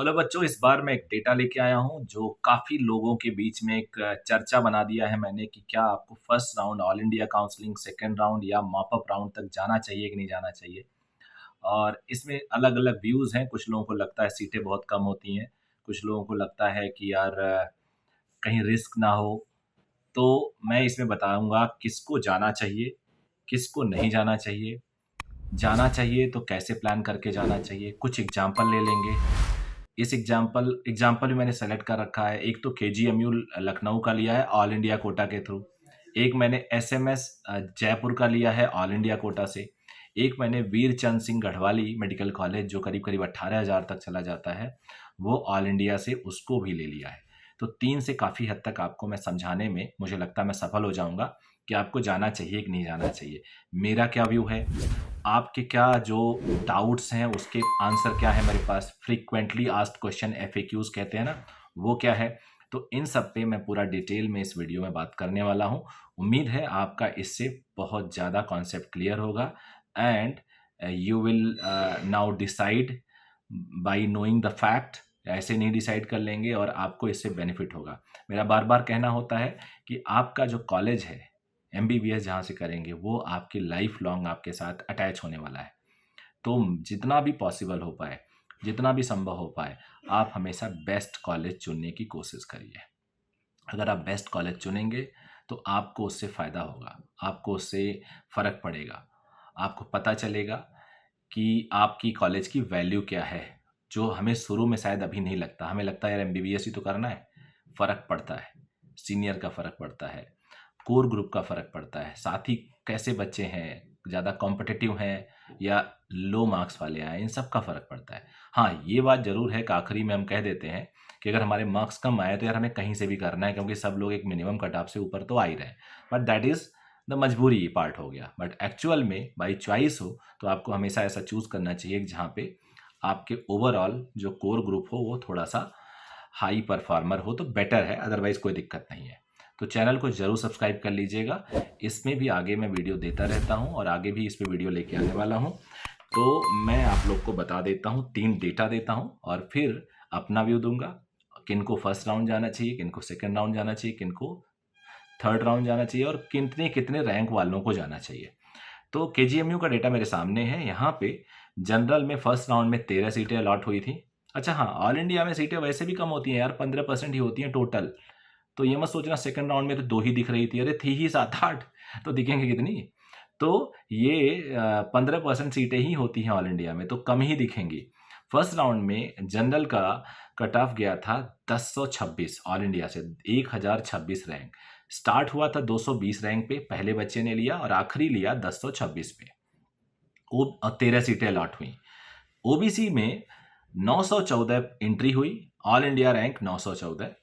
Hello बच्चों, इस बार मैं एक डेटा लेके आया हूँ जो काफ़ी लोगों के बीच में एक चर्चा बना दिया है मैंने कि क्या आपको first round all India counselling, second round या मॉप अप राउंड तक जाना चाहिए कि नहीं जाना चाहिए। और इसमें अलग-अलग व्यूज़ हैं, कुछ लोगों को लगता है सीटें बहुत कम होती हैं, कुछ लोगों को लगता है कि यार कहीं रिस्क ना हो। तो मैं इसमें बताऊँगा किसको जाना चाहिए, किसको नहीं जाना चाहिए। जाना चाहिए तो कैसे प्लान करके जाना चाहिए, कुछ एग्ज़ाम्पल ले लेंगे। इस एग्ज़ाम्पल भी मैंने सेलेक्ट कर रखा है। एक तो केजीएमयू लखनऊ का लिया है ऑल इंडिया कोटा के थ्रू। एक मैंने एसएमएस जयपुर का लिया है ऑल इंडिया कोटा से। एक मैंने वीर चंद सिंह गढ़वाली मेडिकल कॉलेज जो करीब-करीब 18,000 तक चला जाता है, वो ऑल इंडिया से उसको भी ले लिया है। तो 3 से काफ़ी हद तक आपको मैं समझाने में मुझे लगता है मैं सफल हो जाऊँगा कि आपको जाना चाहिए कि नहीं जाना चाहिए। मेरा क्या व्यू है, आपके क्या जो डाउट्स हैं उसके आंसर क्या है मेरे पास, फ्रीक्वेंटली आस्क्ड क्वेश्चन एफएक्यूज़ कहते हैं ना, वो क्या है? तो इन सब पे मैं पूरा डिटेल में इस वीडियो में बात करने वाला हूँ। उम्मीद है आपका इससे बहुत ज़्यादा कॉन्सेप्ट क्लियर होगा and you will now decide bye knowing the fact. ऐसे नहीं डिसाइड कर लेंगे और आपको इससे बेनिफिट होगा। मेरा बार-बार कहना होता है कि आपका जो कॉलेज है, एमबीबीएस जहाँ से करेंगे, वो आपकी लाइफ लॉन्ग आपके साथ अटैच होने वाला है। तो जितना भी पॉसिबल हो पाए, जितना भी संभव हो पाए, आप हमेशा बेस्ट कॉलेज चुनने की कोशिश करिए। अगर आप बेस्ट कॉलेज चुनेंगे, तो आपको उससे फ़ायदा होगा, आपको उससे फ़र्क पड़ेगा। आपको पता चलेगा कि आपकी कॉलेज की वैल्यू क्या है, जो हमें शुरू में शायद अभी नहीं लगता। हमें लगता है यार एमबीबीएस ही तो करना है, फ़र्क पड़ता है। सीनियर का फ़र्क पड़ता है, कोर ग्रुप का फ़र्क पड़ता है, साथी कैसे बच्चे हैं, ज़्यादा कॉम्पिटिटिव हैं या लो मार्क्स वाले आए, इन सब का फ़र्क पड़ता है। हाँ, ये बात ज़रूर है कि आखिरी में हम कह देते हैं कि अगर हमारे मार्क्स कम आए तो यार हमें कहीं से भी करना है क्योंकि सब लोग एक मिनिमम कट ऑफ से ऊपर तो आ ही रहे हैं। बट दैट इज़ द मजबूरी पार्ट हो गया। बट एक्चुअल में बाई चॉइस हो तो आपको हमेशा ऐसा चूज़ करना चाहिए कि जहाँ पे आपके ओवरऑल जो कोर ग्रुप हो वो थोड़ा-सा हाई परफॉर्मर हो तो बेटर है, अदरवाइज़ कोई दिक्कत नहीं है। तो चैनल को ज़रूर सब्सक्राइब कर लीजिएगा। इसमें भी आगे मैं वीडियो देता रहता हूँ और आगे भी इस पे वीडियो लेके आने वाला हूँ। तो मैं आप लोग को बता देता हूँ, 3 डेटा देता हूँ और फिर अपना व्यू दूँगा। किनको फर्स्ट राउंड जाना चाहिए, किनको सेकंड राउंड जाना चाहिए, किनको थर्ड राउंड जाना चाहिए और कितने-कितने रैंक वालों को जाना चाहिए। तो केजीएमयू का डेटा मेरे सामने है। यहाँ पे जनरल में फर्स्ट राउंड में 13 सीटें अलॉट हुई थी। अच्छा हाँ, ऑल इंडिया में सीटें वैसे भी कम होती हैं यार, 15% ही होती हैं टोटल। तो ये मत सोचना सेकंड राउंड में तो 2 ही दिख रही थी, अरे थी ही 7-8 तो दिखेंगे कितनी? तो ये 15% सीटें ही होती हैं ऑल इंडिया में, तो कम ही दिखेंगी। फर्स्ट राउंड में जनरल का कट ऑफ गया था 1026 ऑल इंडिया से, 1026 रैंक। स्टार्ट हुआ था 220 रैंक पे, पहले बच्चे ने लिया और आखिरी लिया 1026 पे। 13 सीटें अलॉट हुई। ओबीसी में 914 एंट्री हुई, ऑल इंडिया रैंक 914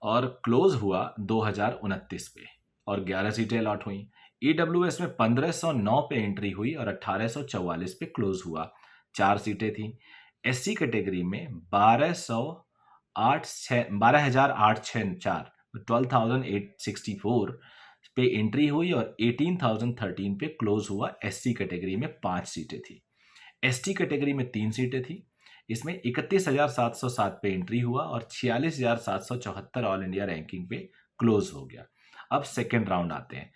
और क्लोज हुआ 2029 पे और 11 सीटें अलॉट हुई। ईडब्ल्यूएस में 1509 पे एंट्री हुई और 1844 पे क्लोज हुआ, 4 सीटें थी। एससी कैटेगरी में 12,864 12,864 पे एंट्री हुई और 18,013 पे क्लोज हुआ। एससी कैटेगरी में 5 सीटें थी। एसटी कैटेगरी में 3 सीटें थी। इसमें 31,707 पे एंट्री हुआ और 46,774 ऑल इंडिया रैंकिंग पे क्लोज हो गया। अब सेकेंड राउंड आते हैं।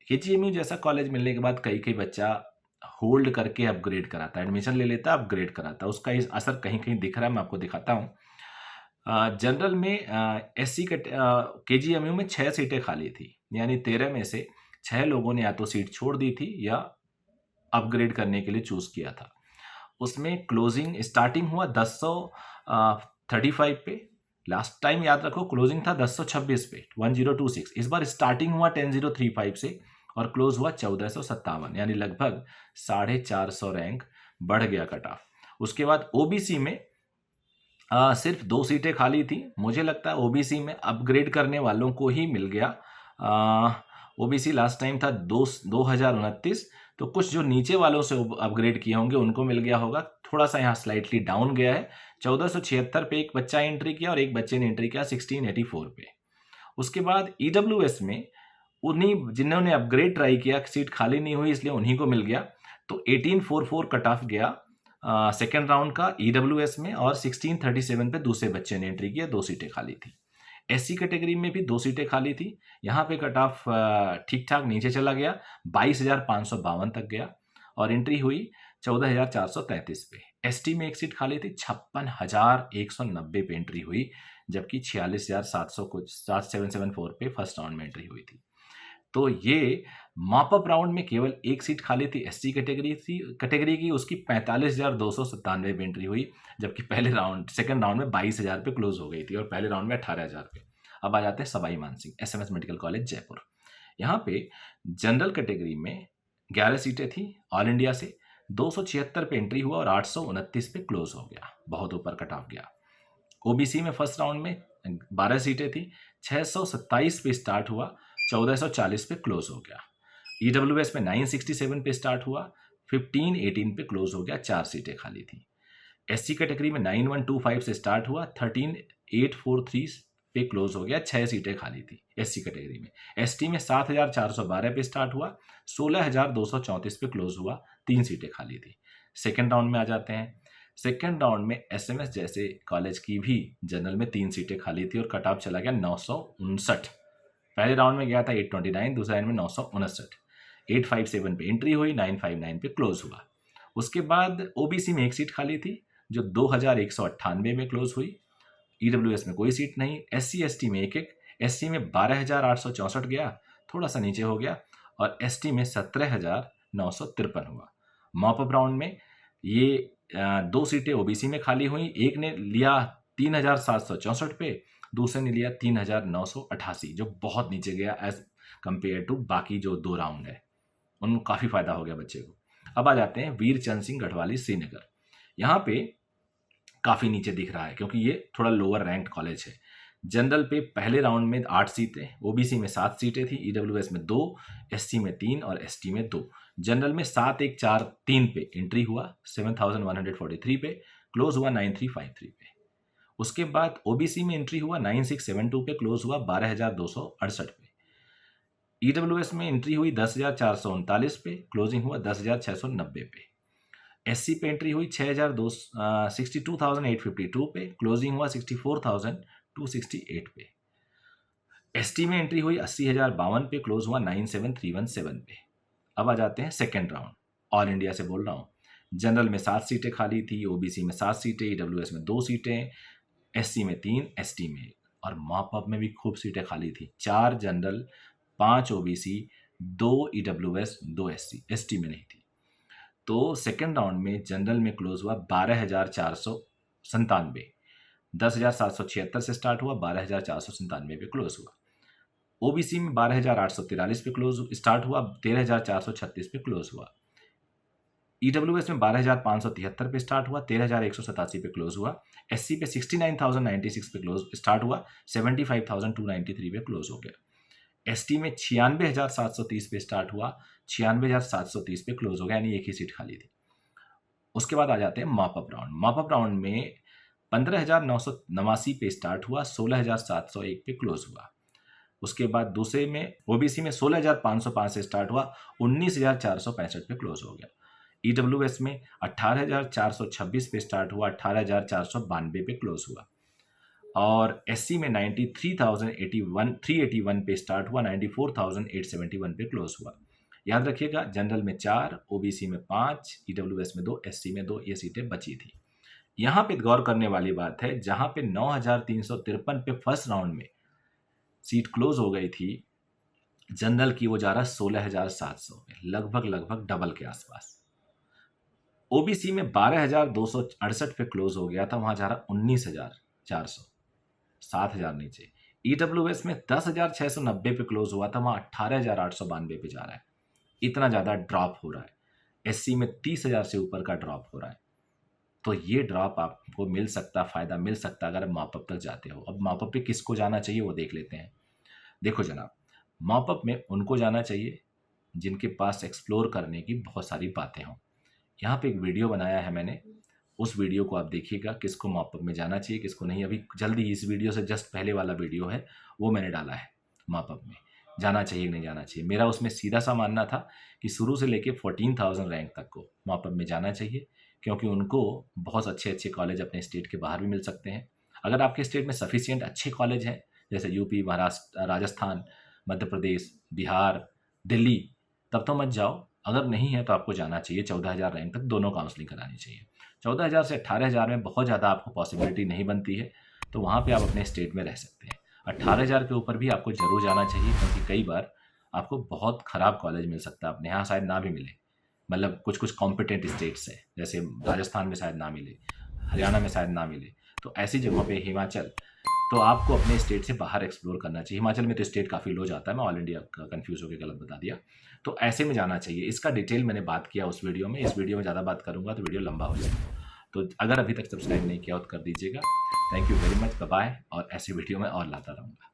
केजीएमयू जैसा कॉलेज मिलने के बाद कई बच्चा होल्ड करके अपग्रेड कराता है, एडमिशन ले लेता है, अपग्रेड कराता है। उसका इस असर कहीं दिख रहा है, मैं आपको दिखाता हूँ। जनरल में एससी केजीएमयू में 6 सीटें खाली थी, यानी 13 में से 6 लोगों ने या तो सीट छोड़ दी थी या अपग्रेड करने के लिए चूज किया था। उसमें क्लोजिंग स्टार्टिंग हुआ 1035 पे, लास्ट टाइम याद रखो क्लोजिंग था 1026 पे, 1026। इस बार स्टार्टिंग हुआ 10435 से और क्लोज हुआ 1457, यानी लगभग 450 रैंक बढ़ गया कट ऑफ। उसके बाद ओबीसी में सिर्फ 2 सीटें खाली थी। मुझे लगता है ओबीसी में अपग्रेड करने वालों को ही मिल गया। ओबीसी लास्ट टाइम था 2029, तो कुछ जो नीचे वालों से अपग्रेड किए होंगे उनको मिल गया होगा। थोड़ा सा यहाँ स्लाइटली डाउन गया है, 1476 पे एक बच्चा एंट्री किया और एक बच्चे ने एंट्री किया 1684 पे। उसके बाद ईडब्ल्यूएस में उन्हीं जिन्होंने अपग्रेड ट्राई किया, सीट खाली नहीं हुई इसलिए उन्हीं को मिल गया, तो 1844 कट ऑफ गया सेकेंड राउंड का ईडब्ल्यूएस में, और 1637 पे दूसरे बच्चे ने एंट्री किया, 2 सीटें खाली थी। एससी कैटेगरी में भी 2 सीटें खाली थी। यहाँ पे कट ऑफ ठीक ठाक नीचे चला गया, 22,552 तक गया और एंट्री हुई 14,433 पे। एसटी में 1 सीट खाली थी, 56,190 पे एंट्री हुई, जबकि 46,700 कुछ 7,774 पे फर्स्ट राउंड में एंट्री हुई थी। तो ये मॉपअप राउंड में केवल 1 सीट खाली थी, एससी कैटेगरी की, उसकी 45,297 पे एंट्री हुई, जबकि सेकंड राउंड में 22,000 पे क्लोज हो गई थी और पहले राउंड में 18,000 पे। अब आ जाते हैं Sawai Mansingh, SMS medical college Jaipur. यहाँ पे जनरल कैटेगरी में 11 सीटें थी ऑल इंडिया से, 276 पे एंट्री हुआ और 829 पे क्लोज हो गया, बहुत ऊपर कट ऑफ गया। ओबीसी में फर्स्ट राउंड में 12 सीटें थी, 627 पे स्टार्ट हुआ, 1440 पे क्लोज हो गया। ईडब्ल्यूएस में 967 पे स्टार्ट हुआ, 1518 पे क्लोज हो गया, 4 सीटें खाली थी। एससी कैटेगरी में 9125 से स्टार्ट हुआ, 13843 पे क्लोज हो गया, 6 सीटें खाली थी एससी कैटेगरी में। एसटी में 7412 पे स्टार्ट हुआ, 16234 पे क्लोज हुआ, 3 सीटें खाली थी। सेकेंड राउंड में आ जाते हैं। सेकेंड राउंड में एसएमएस जैसे कॉलेज की भी जनरल में 3 सीटें खाली थी और कट ऑफ चला गया 959। पहले राउंड में गया था 829, दूसरे राउंड में 959। 857 पे एंट्री हुई, 959 पे क्लोज हुआ। उसके बाद ओबीसी में 1 सीट खाली थी जो 2198 में क्लोज हुई। ईडब्ल्यूएस में कोई सीट नहीं। एससी एसटी में 1-1, एससी में 12,864 गया, थोड़ा सा नीचे हो गया, और एसटी में 17,953 हुआ। मॉपअप राउंड में ये 2 सीटें ओबीसी में खाली हुई, एक ने लिया 3,764 पे, दूसरे ने लिया 3,988, जो बहुत नीचे गया एज कंपेयर टू बाकी जो 2 राउंड है, उनको काफ़ी फायदा हो गया बच्चे को। अब आ जाते हैं वीर चंद सिंह गढ़वाली श्रीनगर। यहाँ पे काफ़ी नीचे दिख रहा है क्योंकि ये थोड़ा लोअर रैंक कॉलेज है। जनरल पे पहले राउंड में 8 सीटें, ओबीसी में 7 सीटें थी, ईडब्ल्यूएस में 2, एससी में 3 और एसटी में 2। जनरल में 7,143 पे एंट्री हुआ, 7,143 पे क्लोज हुआ, 9,353 पे। उसके बाद ओबीसी में एंट्री हुआ 9,672 पे क्लोज हुआ, 12,268 पे। ईडब्ल्यूएस में एंट्री हुई 10,439 पे, क्लोजिंग हुआ 10,690 पे। एससी पे एंट्री हुई 62,852 पे, क्लोजिंग हुआ 64,268 पे। एसटी में एंट्री हुई 80,052 पे, क्लोज हुआ 97,317 पे। अब आ जाते हैं सेकेंड राउंड, ऑल इंडिया से बोल रहा हूँ। जनरल में 7 सीटें खाली थी, ओबीसी में 7 सीटें, ईडब्ल्यूएस में 2 सीटें, एससी में 3, एसटी में 1, और मॉपअप में भी खूब सीटें खाली थी। 4 general, 5 OBC, 2 EWS, 2 SC, ST में नहीं थी। तो सेकेंड राउंड में जनरल में क्लोज हुआ 12,497, 10,776 से स्टार्ट हुआ, 12,497 पे क्लोज हुआ। ओबीसी में 12,843 पे क्लोज स्टार्ट हुआ, 13,436 पे क्लोज हुआ। ईडब्ल्यूएस में 12,573 पे स्टार्ट हुआ, 13,187 पे क्लोज हुआ। एससी पे 69,096 पे क्लोज स्टार्ट हुआ, 75,293 पे क्लोज हो गया। एसटी में 96,730 पे स्टार्ट हुआ, 96,730 पे क्लोज हो गया, यानी 1 ही सीट खाली थी। उसके बाद आ जाते हैं मॉपअप राउंड। मॉपअप राउंड में 15,989 पे स्टार्ट हुआ, 16,701 पे क्लोज हुआ। उसके बाद दूसरे में ओबीसी में 16,505 से स्टार्ट हुआ, 19,465 पे क्लोज हो गया। ईडब्ल्यूएस में 18,426 पे स्टार्ट हुआ, 18,492 पे क्लोज हुआ। और एससी में 93,381 पे स्टार्ट हुआ, 94,871 पे क्लोज हुआ। याद रखिएगा, जनरल में 4, ओबीसी में 5, ईडब्ल्यूएस में 2, एससी में 2, ये सीटें बची थी। यहाँ पे गौर करने वाली बात है, जहाँ पे 9,353 पे फर्स्ट राउंड में सीट क्लोज हो गई थी, जनरल की वो जा रहा 16,700 पे, लगभग डबल के आसपास। ओबीसी में 12,268 पे क्लोज हो गया था, वहां जा रहा 19,400, 7,000 नीचे। ईडब्ल्यूएस में 10,690 पे क्लोज हुआ था, वहां 18,892 पे जा रहा है। इतना ज़्यादा ड्रॉप हो रहा है। एससी में 30,000 से ऊपर का ड्रॉप हो रहा है। तो ये ड्रॉप आपको मिल सकता, फ़ायदा मिल सकता अगर आप मॉपअप तक जाते हो। अब मॉपअप पे किसको जाना चाहिए वो देख लेते हैं। देखो जनाब, मॉपअप में उनको जाना चाहिए जिनके पास एक्सप्लोर करने की बहुत सारी बातें हों। यहाँ पे एक वीडियो बनाया है मैंने, उस वीडियो को आप देखिएगा, किसको मॉपअप में जाना चाहिए, किसको नहीं। अभी जल्दी ही इस वीडियो से जस्ट पहले वाला वीडियो है, वो मैंने डाला है, मॉपअप में जाना चाहिए कि नहीं जाना चाहिए। मेरा उसमें सीधा सा मानना था कि शुरू से लेके 14,000 रैंक तक को मॉपअप में जाना चाहिए, क्योंकि उनको बहुत अच्छे-अच्छे कॉलेज अपने स्टेट के बाहर भी मिल सकते हैं। अगर आपके स्टेट में सफिशिएंट अच्छे कॉलेज हैं, जैसे यूपी, महाराष्ट्र, राजस्थान, मध्य प्रदेश, बिहार, दिल्ली, तब तो मत जाओ। अगर नहीं है तो आपको जाना चाहिए। 14,000 रैंक तक दोनों काउंसलिंग करानी चाहिए। 14,000 से 18,000 में बहुत ज़्यादा आपको पॉसिबिलिटी नहीं बनती है, तो वहाँ पे आप अपने स्टेट में रह सकते हैं। 18,000 के ऊपर भी आपको ज़रूर जाना चाहिए, क्योंकि कई बार आपको बहुत ख़राब कॉलेज मिल सकता है, अपने यहाँ शायद ना भी मिले। मतलब कुछ-कुछ कॉम्पिटेंट स्टेट्स हैं, जैसे राजस्थान में शायद ना मिले, हरियाणा में शायद ना मिले। तो ऐसी जगहों पे हिमाचल, तो आपको अपने स्टेट से बाहर एक्सप्लोर करना चाहिए। हिमाचल में तो स्टेट काफ़ी लो जाता है, मैं ऑल इंडिया क कन्फ्यूज़ होके गलत बता दिया। तो ऐसे में जाना चाहिए। इसका डिटेल मैंने बात किया उस वीडियो में। इस वीडियो में ज़्यादा बात करूँगा तो वीडियो लंबा हो जाएगा। तो अगर अभी तक सब्सक्राइब नहीं किया हो तो कर दीजिएगा। Thank you very much, bye bye, और ऐसी वीडियो मैं और लाता रहूँगा।